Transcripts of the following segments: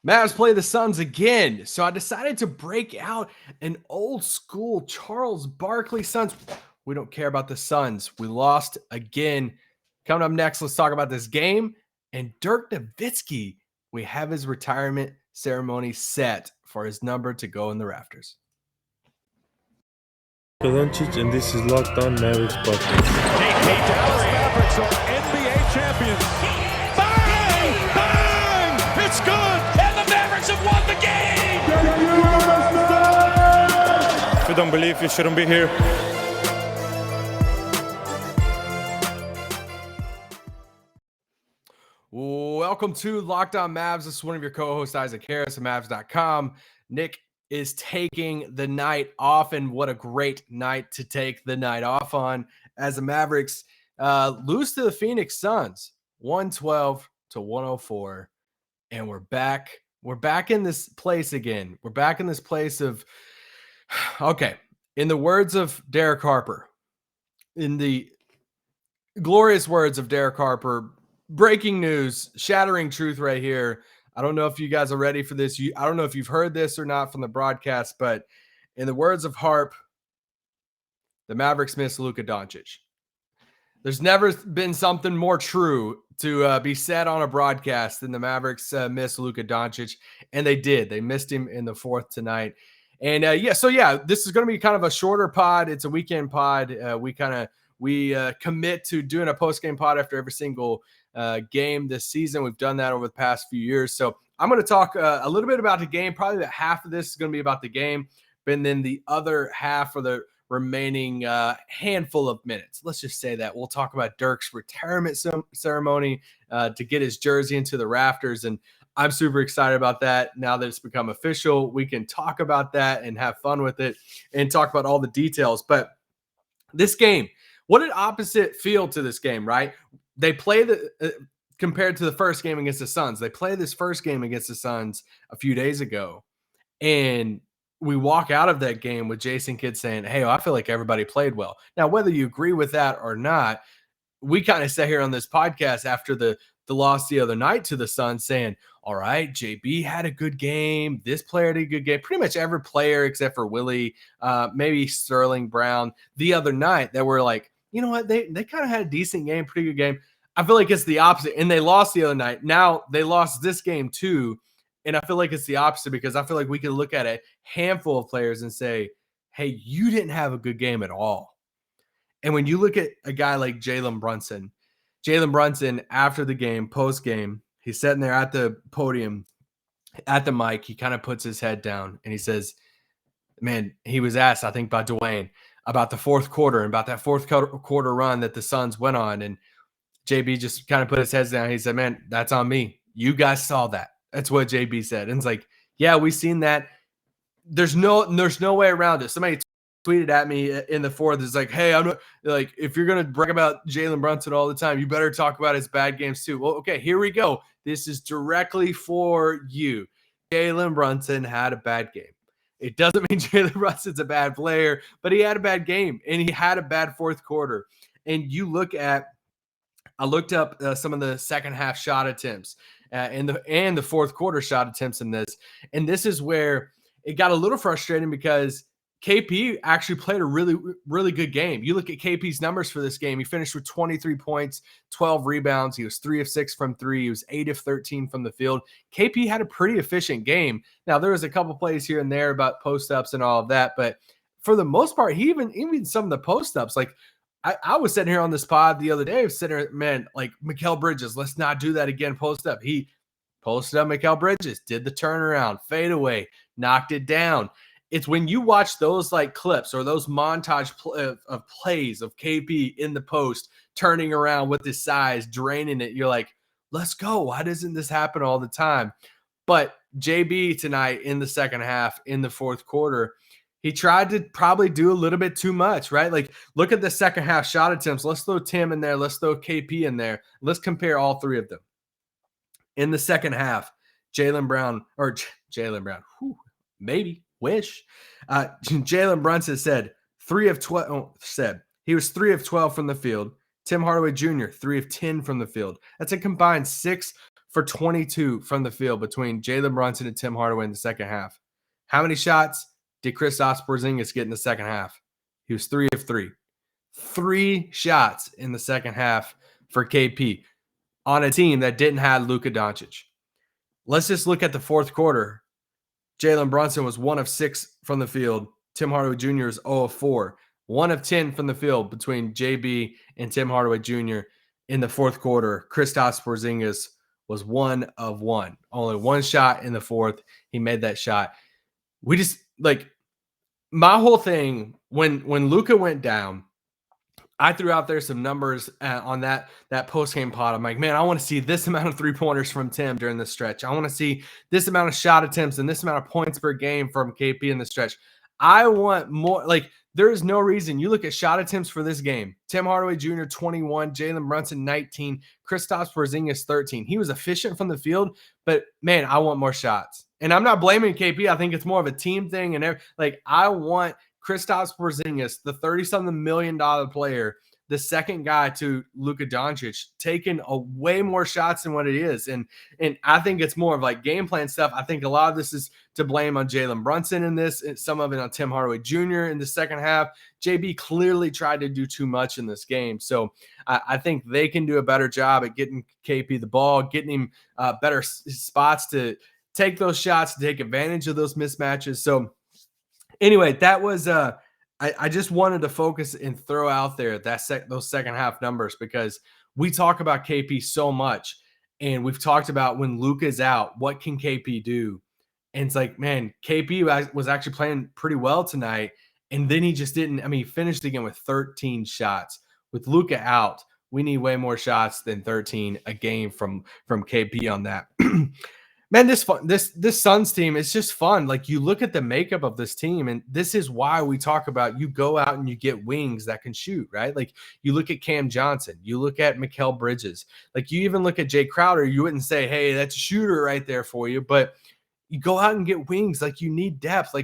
Mavs play the Suns again, so I decided to break out an old school Charles Barkley Suns. We don't care about the Suns. We lost again. Coming up next, let's talk about this game. And Dirk Nowitzki, we have his retirement ceremony set for his number to go in the rafters. Luka Doncic, and this is Locked On Mavericks podcast. Dallas Mavericks are NBA champions. Bang! Bang! It's good! And the Mavericks have won the game! If you don't believe, you shouldn't be here. Welcome to Locked On Mavs. This is one of your co-hosts, Isaac Harris of Mavs.com. Nick is taking the night off, and what a great night to take the night off on as the Mavericks lose to the Phoenix Suns 112-104, and we're back in this place again. We're back in this place of okay, in the words of Derek Harper, in the glorious words of Derek Harper, breaking news, shattering truth right here. I don't know if you guys are ready for this. I don't know if you've heard this or not from the broadcast, but in the words of Harp, the Mavericks miss Luka Doncic. There's never been something more true to be said on a broadcast than the Mavericks miss Luka Doncic, and they did. They missed him in the fourth tonight. And this is going to be kind of a shorter pod. It's a weekend pod. We commit to doing a post-game pod after every single game this season. We've done that over the past few years. So I'm going to talk a little bit about the game. Probably about half of this is going to be about the game, but then the other half for the remaining handful of minutes. Let's just say that we'll talk about Dirk's retirement ceremony to get his jersey into the rafters. And I'm super excited about that. Now that it's become official, we can talk about that and have fun with it and talk about all the details. But this game, what an opposite feel to this game, right? They play compared to the first game against the Suns. They play this first game against the Suns a few days ago, and we walk out of that game with Jason Kidd saying, hey, I feel like everybody played well. Now, whether you agree with that or not, we kind of sat here on this podcast after the loss the other night to the Suns saying, all right, JB had a good game. This player had a good game. Pretty much every player except for Willie, maybe Sterling Brown the other night that were like, you know what? They kind of had a decent game, pretty good game. I feel like it's the opposite. And they lost the other night. Now they lost this game too. And I feel like it's the opposite because I feel like we could look at a handful of players and say, hey, you didn't have a good game at all. And when you look at a guy like Jalen Brunson after the game, post-game, he's sitting there at the podium, at the mic. He kind of puts his head down and he says, man, he was asked, I think, by Dwayne about the fourth quarter and about that fourth quarter run that the Suns went on. And JB just kind of put his head down. He said, man, that's on me. You guys saw that. That's what JB said. And it's like, yeah, we've seen that. There's no way around it. Somebody tweeted at me in the fourth. It's like, hey, I'm not, like, if you're going to brag about Jalen Brunson all the time, you better talk about his bad games too. Well, okay, here we go. This is directly for you. Jalen Brunson had a bad game. It doesn't mean Jalen Brunson's a bad player, but he had a bad game and he had a bad fourth quarter. And you look at, I looked up some of the second half shot attempts and the fourth quarter shot attempts in this. And this is where it got a little frustrating because KP actually played a really, really good game. You look at KP's numbers for this game. He finished with 23 points, 12 rebounds. He was 3 of 6 from 3. He was 8 of 13 from the field. KP had a pretty efficient game. Now, there was a couple plays here and there about post-ups and all of that, but for the most part, he even some of the post-ups, like I was sitting here on this pod the other day, I was sitting here, man, like Mikal Bridges, let's not do that again, post-up. He posted up Mikal Bridges, did the turnaround, fade away, knocked it down. It's when you watch those like clips or those montage of plays of KP in the post, turning around with his size, draining it. You're like, let's go. Why doesn't this happen all the time? But JB tonight in the second half, in the fourth quarter, he tried to probably do a little bit too much, right? Like, look at the second half shot attempts. Let's throw Tim in there. Let's throw KP in there. Let's compare all three of them. In the second half, Jalen Brown, maybe. Wish. Jalen Brunson said 3 of 12. He was 3 of 12 from the field. Tim Hardaway Jr., 3 of 10 from the field. That's a combined 6 for 22 from the field between Jalen Brunson and Tim Hardaway in the second half. How many shots did Kristaps Porzingis get in the second half? He was 3 of 3. 3 shots in the second half for KP on a team that didn't have Luka Doncic. Let's just look at the fourth quarter. Jalen Brunson was 1 of 6 from the field. Tim Hardaway Jr. is 0 of 4. 1 of 10 from the field between JB and Tim Hardaway Jr. in the fourth quarter. Kristaps Porzingis was 1 of 1. Only 1 shot in the fourth. He made that shot. We just my whole thing when Luka went down, I threw out there some numbers on that post-game pod. I'm like, man, I want to see this amount of three-pointers from Tim during this stretch. I want to see this amount of shot attempts and this amount of points per game from KP in the stretch. I want more. There is no reason. You look at shot attempts for this game. Tim Hardaway Jr., 21. Jalen Brunson, 19. Kristaps Porzingis, 13. He was efficient from the field, but, man, I want more shots. And I'm not blaming KP. I think it's more of a team thing. And I want Kristaps Porzingis, the $30-something million player, the second guy to Luka Doncic, taking a way more shots than what it is. And I think it's more of game plan stuff. I think a lot of this is to blame on Jalen Brunson in this, and some of it on Tim Hardaway Jr. in the second half. JB clearly tried to do too much in this game. So I think they can do a better job at getting KP the ball, getting him better spots to take those shots, to take advantage of those mismatches. So anyway, that was I just wanted to focus and throw out there those second half numbers, because we talk about KP so much, and we've talked about when Luka's out, what can KP do? And it's like, man, KP was actually playing pretty well tonight, and then he just didn't. I mean, he finished again with 13 shots. With Luka out, we need way more shots than 13 a game from KP on that. Man, this Suns team is just fun. You look at the makeup of this team, and this is why we talk about you go out and you get wings that can shoot, right? You look at Cam Johnson, you look at Mikal Bridges, you even look at Jay Crowder. You wouldn't say, hey, that's a shooter right there for you, but you go out and get wings. You need depth.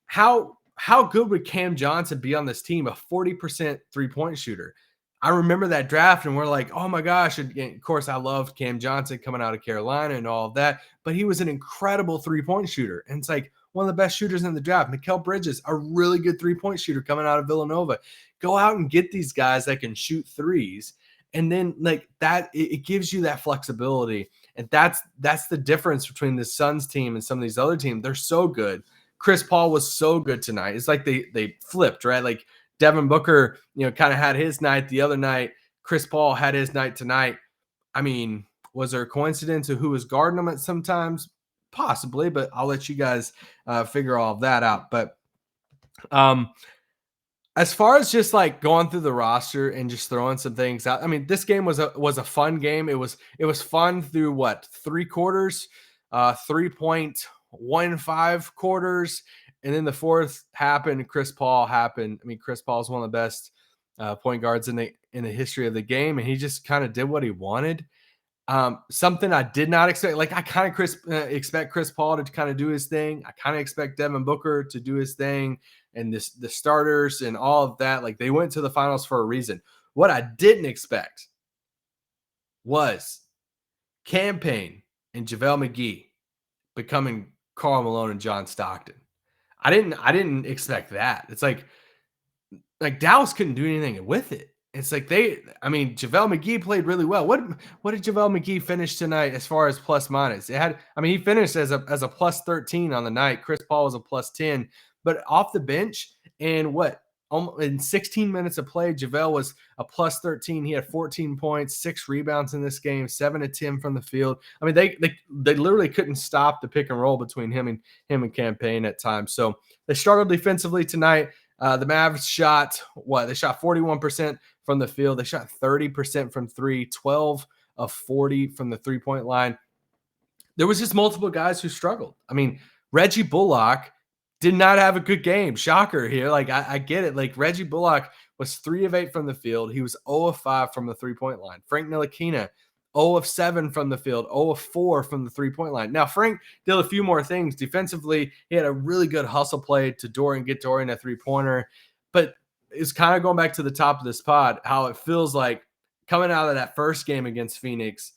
How good would Cam Johnson be on this team? A 40% three-point shooter. I remember that draft, and we're like, oh my gosh. And of course, I loved Cam Johnson coming out of Carolina and all of that, but he was an incredible three-point shooter. And it's one of the best shooters in the draft. Mikal Bridges, a really good three-point shooter coming out of Villanova. Go out and get these guys that can shoot threes. And then that, it gives you that flexibility. And that's the difference between the Suns team and some of these other teams. They're so good. Chris Paul was so good tonight. It's they flipped, right? Devin Booker, kind of had his night the other night. Chris Paul had his night tonight. I mean, was there a coincidence of who was guarding him at sometimes? Possibly, but I'll let you guys figure all of that out. But as far as just going through the roster and just throwing some things out, I mean, this game was a fun game. It was fun through 3 quarters, 3.15 quarters. And then the fourth happened. Chris Paul happened. I mean, Chris Paul is one of the best point guards in the history of the game, and he just kind of did what he wanted. Something I did not expect. I kind of expect Chris Paul to kind of do his thing. I kind of expect Devin Booker to do his thing, and the starters and all of that. They went to the finals for a reason. What I didn't expect was Cam Payne and JaVale McGee becoming Karl Malone and John Stockton. I didn't expect that. It's Dallas couldn't do anything with it. It's JaVale McGee played really well. What did JaVale McGee finish tonight as far as plus minus? He finished as a plus 13 on the night. Chris Paul was a plus 10, but off the bench, and in 16 minutes of play, JaVale was a plus 13. He had 14 points, 6 rebounds in this game, 7 of 10 from the field. I mean, they literally couldn't stop the pick and roll between him and Cam Payne at times. So they struggled defensively tonight. The Mavs shot They shot 41% from the field. They shot 30% from 3, 12 of 40 from the 3-point line. There was just multiple guys who struggled. I mean, Reggie Bullock did not have a good game. Shocker here. I get it. Reggie Bullock was 3 of 8 from the field. He was 0 of 5 from the 3-point line. Frank Ntilikina, 0 of 7 from the field, 0 of 4 from the 3-point line. Now, Frank did a few more things. Defensively, he had a really good hustle play to Dorian, get Dorian a 3-pointer. But it's kind of going back to the top of this pod, how it feels like coming out of that first game against Phoenix,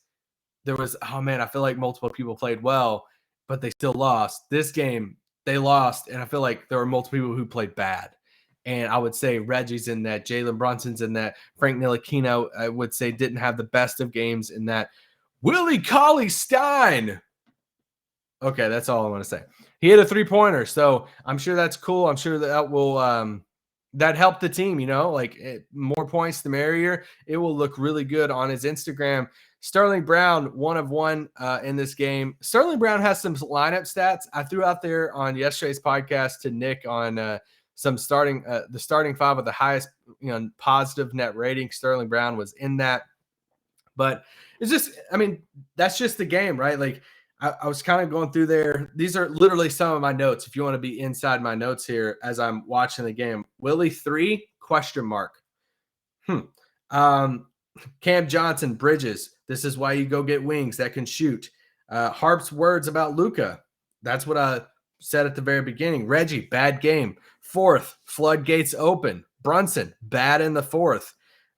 there was, oh man, I feel like multiple people played well, but they still lost. This game, they lost, and I feel like there were multiple people who played bad. And I would say Reggie's in that, Jalen Brunson's in that, Frank Ntilikina, I would say, didn't have the best of games in that. Willie Cauley-Stein. Okay, that's all I want to say. He hit a 3-pointer, so I'm sure that's cool. I'm sure that will that helped the team, more points the merrier. It will look really good on his Instagram. Sterling Brown, 1 of 1 in this game. Sterling Brown has some lineup stats I threw out there on yesterday's podcast to Nick on the starting 5 with the highest positive net rating. Sterling Brown was in that. But it's just, that's just the game, right? Like, I was kind of going through there. These are literally some of my notes. If you want to be inside my notes here as I'm watching the game. Willie 3, ? Cam Johnson, Bridges. This is why you go get wings that can shoot. Harp's words about Luka. That's what I said at the very beginning. Reggie, bad game. 4th, floodgates open. Brunson, bad in the 4th.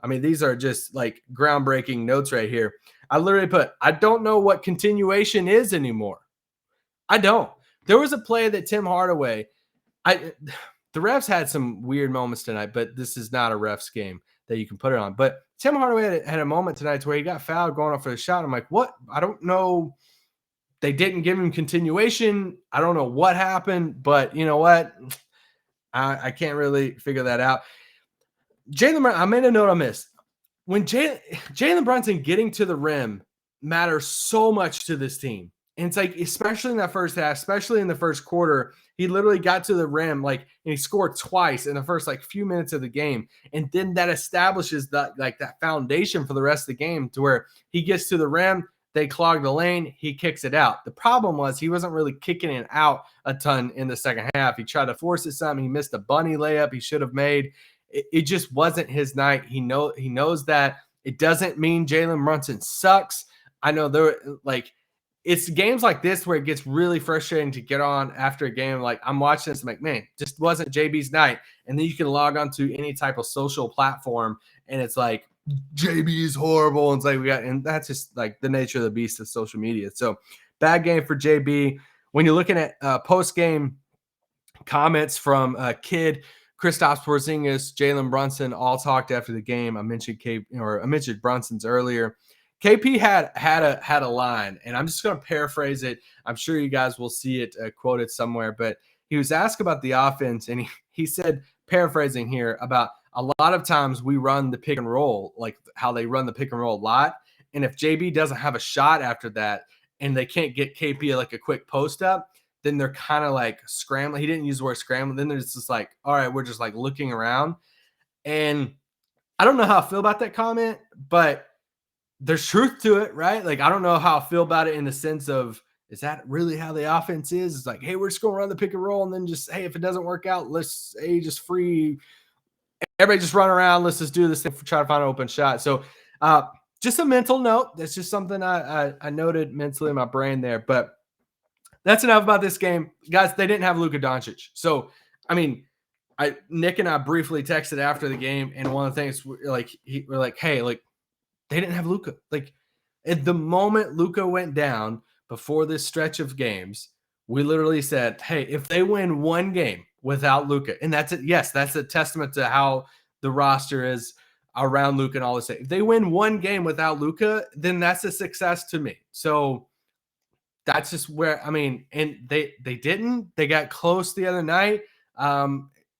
These are just like groundbreaking notes right here. I literally put, I don't know what continuation is anymore. I don't. There was a play that Tim Hardaway, the refs had some weird moments tonight, but this is not a refs game that you can put it on. But Tim Hardaway had a moment tonight where he got fouled going off for the shot. I'm like, what? I don't know. They didn't give him continuation. I don't know what happened, but you know what? I can't really figure that out. Jalen, I made a note on this. When Jalen Brunson getting to the rim matters so much to this team. And it's like, especially in that first half, especially in the first quarter, he literally got to the rim, and he scored twice in the first few minutes of the game. And then that establishes that foundation for the rest of the game to where he gets to the rim, they clog the lane, he kicks it out. The problem was he wasn't really kicking it out a ton in the second half. He tried to force it some. He missed a bunny layup he should have made. It just wasn't his night. He knows that. It doesn't mean Jalen Brunson sucks. I know it's games like this where it gets really frustrating to get on after a game. Like, I'm watching this, I'm like, man, just wasn't JB's night. And then you can log on to any type of social platform, and it's like, JB is horrible. And it's like, and that's just like the nature of the beast of social media. So bad game for JB. When you're looking at post-game comments from Kid, Kristaps Porzingis, Jalen Brunson all talked after the game. I mentioned Brunson's earlier. KP had a line, and I'm just going to paraphrase it. I'm sure you guys will see it quoted somewhere, but he was asked about the offense, and he said, paraphrasing here, about a lot of times we run the pick and roll, like how they run the pick and roll a lot. And if JB doesn't have a shot after that, and they can't get KP a quick post up, then they're kind of scrambling. He didn't use the word scrambling. Then there's just all right, we're just looking around. And I don't know how I feel about that comment, but there's truth to it, right? I don't know how I feel about it in the sense of, is that really how the offense is? It's like, hey, we're just going to run the pick and roll, and then just, hey, if it doesn't work out, let's just free. Everybody just run around. Let's just do this thing, try to find an open shot. So just a mental note. That's just something I noted mentally in my brain there. But that's enough about this game. Guys, they didn't have Luka Doncic. So, Nick and I briefly texted after the game, and one of the things we're like, hey, they didn't have Luka. At the moment Luka went down before this stretch of games, we literally said, hey, if they win one game without Luka, and that's it. Yes, that's a testament to how the roster is around Luka and all this. If they win one game without Luka, then that's a success to me. So that's just where, and they didn't. They got close the other night.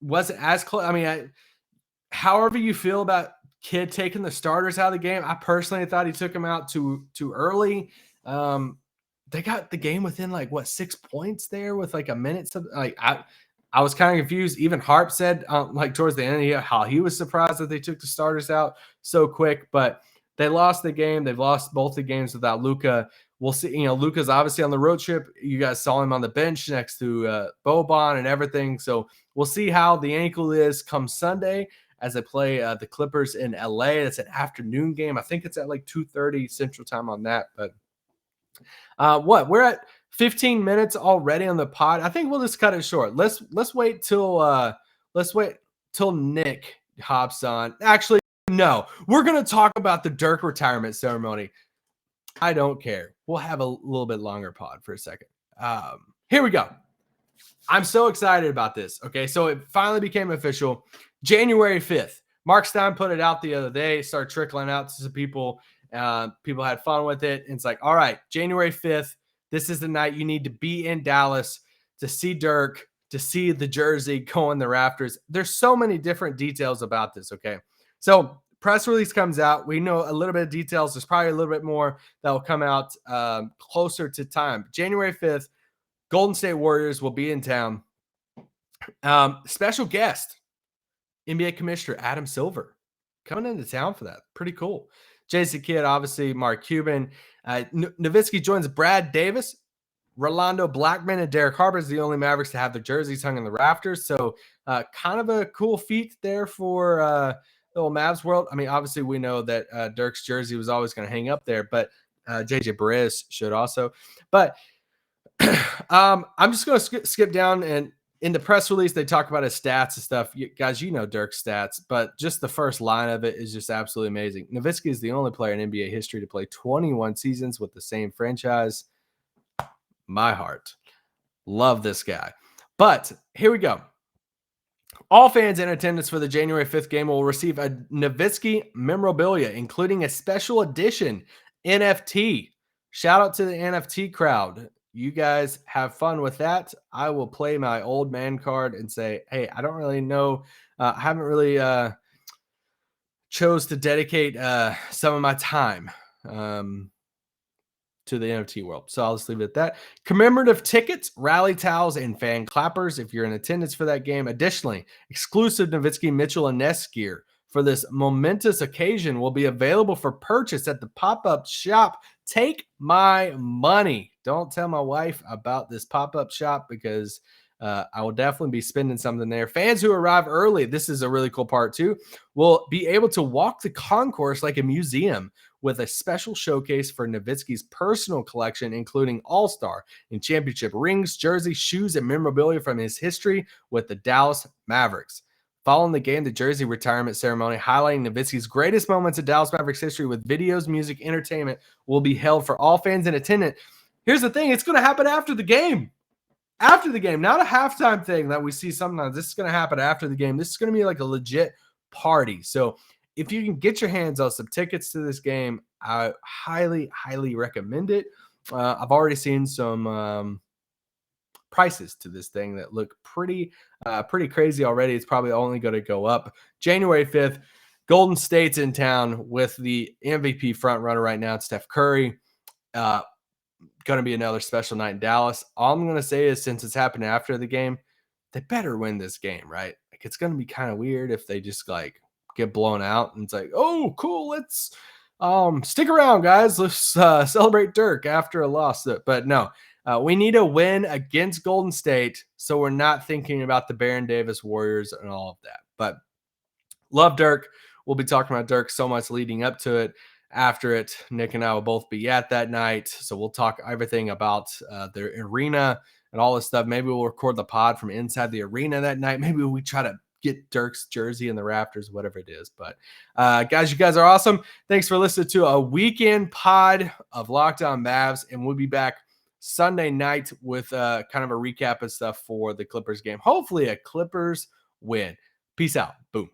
Wasn't as close. However you feel about Kid taking the starters out of the game, I personally thought he took them out too early. They got the game within 6 points there with a minute. I was kind of confused. Even Harp said towards the end how he was surprised that they took the starters out so quick, but they lost the game. They've lost both the games without Luka. We'll see. Luka's obviously on the road trip. You guys saw him on the bench next to Boban and everything. So we'll see how the ankle is come Sunday as they play the Clippers in LA. That's an afternoon game. I think it's at 2:30 Central Time on that. But we're at 15 minutes already on the pod. I think we'll just cut it short. Let's wait till Nick hops on. Actually, no, we're gonna talk about the Dirk retirement ceremony. I don't care. We'll have a little bit longer pod for a second. Here we go. I'm so excited about this. Okay, so it finally became official. January 5th. Mark Stein put it out the other day. It started trickling out to some people. People had fun with it. And it's like, all right, January 5th. This is the night you need to be in Dallas to see Dirk, to see the jersey go in the rafters. There's so many different details about this. Okay, so press release comes out. We know a little bit of details. There's probably a little bit more that will come out closer to time. January 5th. Golden State Warriors will be in town. Special guest, NBA Commissioner Adam Silver, coming into town for that. Pretty cool. Jason Kidd, obviously, Mark Cuban. Nowitzki joins Brad Davis, Rolando Blackman, and Derek Harper is the only Mavericks to have their jerseys hung in the rafters. So kind of a cool feat there for the old Mavs world. I mean, obviously, we know that Dirk's jersey was always going to hang up there, but JJ Perez should also. But I'm just going to skip down, and in the press release, they talk about his stats and stuff. Guys, you know Dirk's stats, but just the first line of it is just absolutely amazing. Nowitzki is the only player in NBA history to play 21 seasons with the same franchise. My heart. Love this guy. But here we go. All fans in attendance for the January 5th game will receive a Nowitzki memorabilia, including a special edition NFT. Shout out to the NFT crowd. You guys have fun with that. I will play my old man card and say, hey, I don't really know. I haven't really chose to dedicate some of my time to the NFT world. So I'll just leave it at that. Commemorative tickets, rally towels, and fan clappers if you're in attendance for that game. Additionally, exclusive Nowitzki, Mitchell, and Ness gear for this momentous occasion will be available for purchase at the pop-up shop. Take my money. Don't tell my wife about this pop-up shop because I will definitely be spending something there. Fans who arrive early, this is a really cool part too, will be able to walk the concourse like a museum with a special showcase for Nowitzki's personal collection, including All-Star and championship rings, jerseys, shoes, and memorabilia from his history with the Dallas Mavericks. Following the game, the jersey retirement ceremony highlighting Nowitzki's greatest moments in Dallas Mavericks history with videos, music, entertainment will be held for all fans in attendance. Here's the thing. It's going to happen after the game. After the game, not a halftime thing that we see sometimes. This is going to happen after the game. This is going to be like a legit party. So if you can get your hands on some tickets to this game, I highly, highly recommend it. I've already seen some prices to this thing that look pretty crazy already. It's probably only going to go up. January 5th, Golden State's in town with the MVP front runner right now, Steph Curry. Going to be another special night in Dallas. All I'm going to say is, since it's happened after the game, they better win this game, right? Like, it's going to be kind of weird if they just like get blown out and it's like, oh, cool, let's stick around, guys. Let's celebrate Dirk after a loss. But no, we need a win against Golden State, so we're not thinking about the Baron Davis Warriors and all of that. But love Dirk. We'll be talking about Dirk so much leading up to it. After it, Nick and I will both be at that night, so we'll talk everything about the arena and all this stuff. Maybe we'll record the pod from inside the arena that night. Maybe we try to get Dirk's jersey in the rafters, whatever it is. But guys, you guys are awesome. Thanks for listening to a weekend pod of Locked On Mavs, and we'll be back Sunday night with kind of a recap of stuff for the Clippers game. Hopefully a Clippers win. Peace out. Boom.